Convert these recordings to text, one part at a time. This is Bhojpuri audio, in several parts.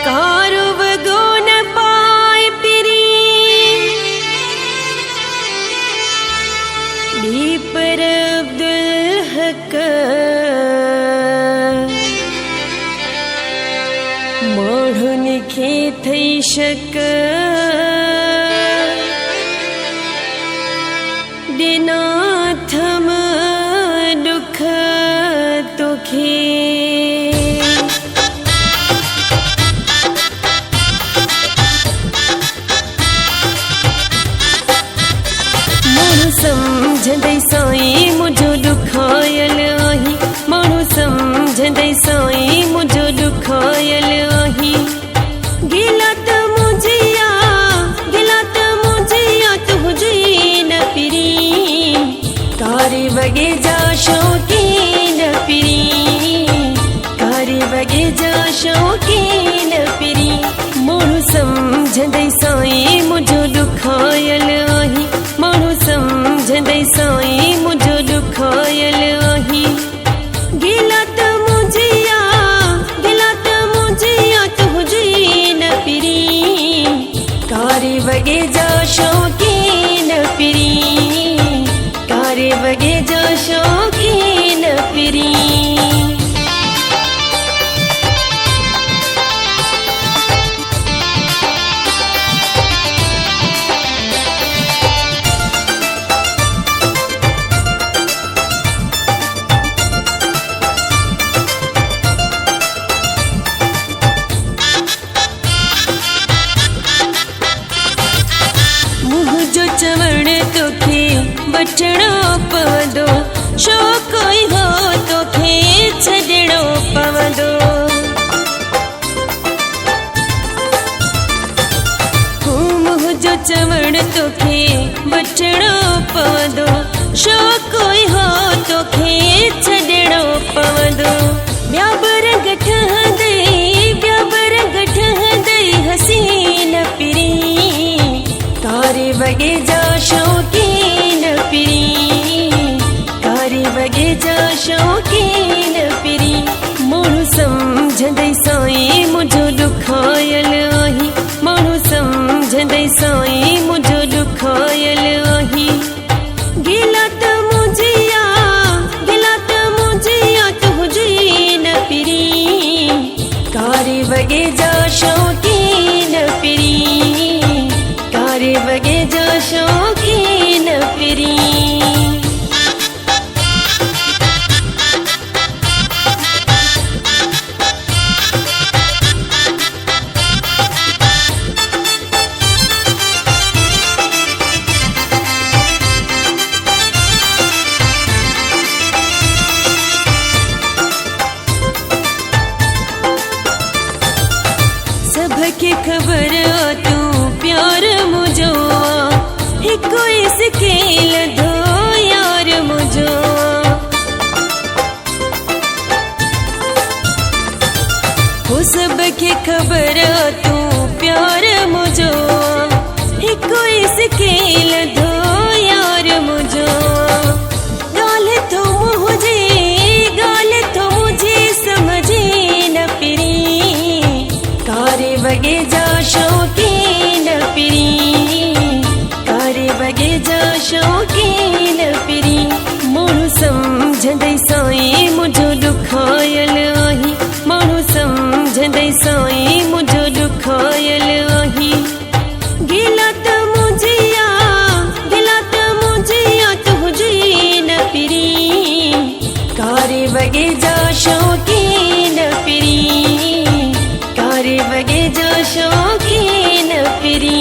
कारुव गुण पाए पिरी दीपर अब्दुल हक मोढ़ुन खे थई शक दिना थम दुख तोखे समझंदे साईं मुझो दुखायल आही माण्हू समझंदे साईं मुझो दुखायल आही गिला त मुझिया तुझे न पिरी कारी वगे जा शौकीन पिरी कारी वगे जा शौकीन पिरी माण्हू समझंदे साईं मुझो दुखायल आही माण्हू समझंदे साईं मुझो दुखायल आही गिला त मुझिया तुझे न पिरी कारी वगे जा शौकीन पिरी कारी वगे जा शौकीन पिरी चवण तोखे बचणो पवंदो छो कोई हो तोखे छॾणो पवंदो मुंहिंजो चवण तोखे बचणो पवंदो छो कोई हो तोखे छॾणो पवंदो ॿिया बि रंग ठहंदई हसीन पिरी कारी वगे जा शौकीन पिरी कारी वगे जा शौकीन पिरी माण्हू समझंदे साईं मुझो दुखायल आही माण्हू समझंदे साईं मुझो दुखायल आही गिला त मुझिया तुझे न पिरी कारी वगे जा शौकीन पिरी कारी वगे जा शौकीन पिरी सबके खबर तू प्यार मुझो हिको स्केल धो यार मुझो हो सबके खबर तू प्यार मुझो हिको स्केल धो यार मुझो गाल तो मुझे समझे न पिरी कारी वगे जा शौकीन पिरी कारी वगे जा शौकीन पिरी माण्हू समझंदे साईं मुझो दुखायल आही माण्हू समझंदे साईं मुझो दुखायल आही गिला त मुझिया तुझे न पिरी कारी वगे जा शौकीन पिरी कारी वगे जा शौकीन पिरी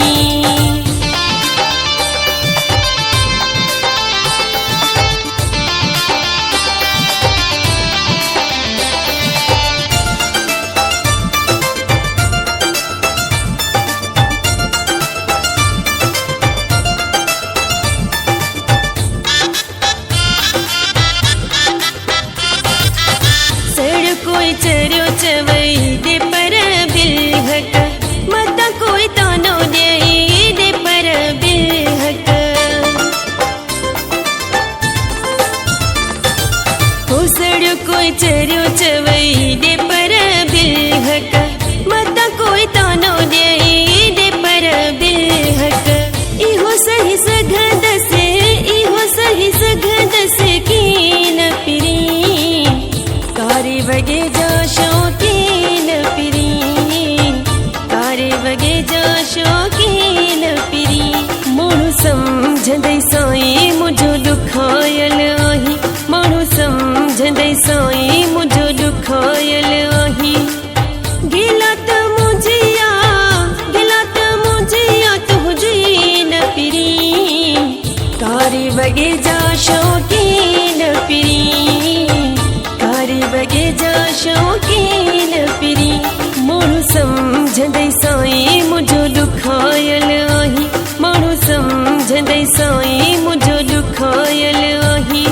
कोई चरियो चवई दे पर बिल हक मत कोई तानो दे वगे जा शौकीन पिरी कारी वगे जा शौकीन पिरी माण्हू सम्झंदे साईं मुझो दुखायल आही माण्हू सम्झंदे साईं मुझो दुखायल आही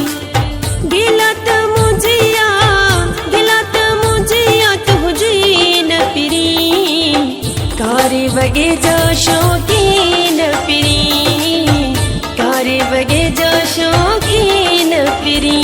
गिला त मुझिया तुझी न पिरी कारी वगे जा शौकीन पिरी कारी वगे जा शौकीन पिरी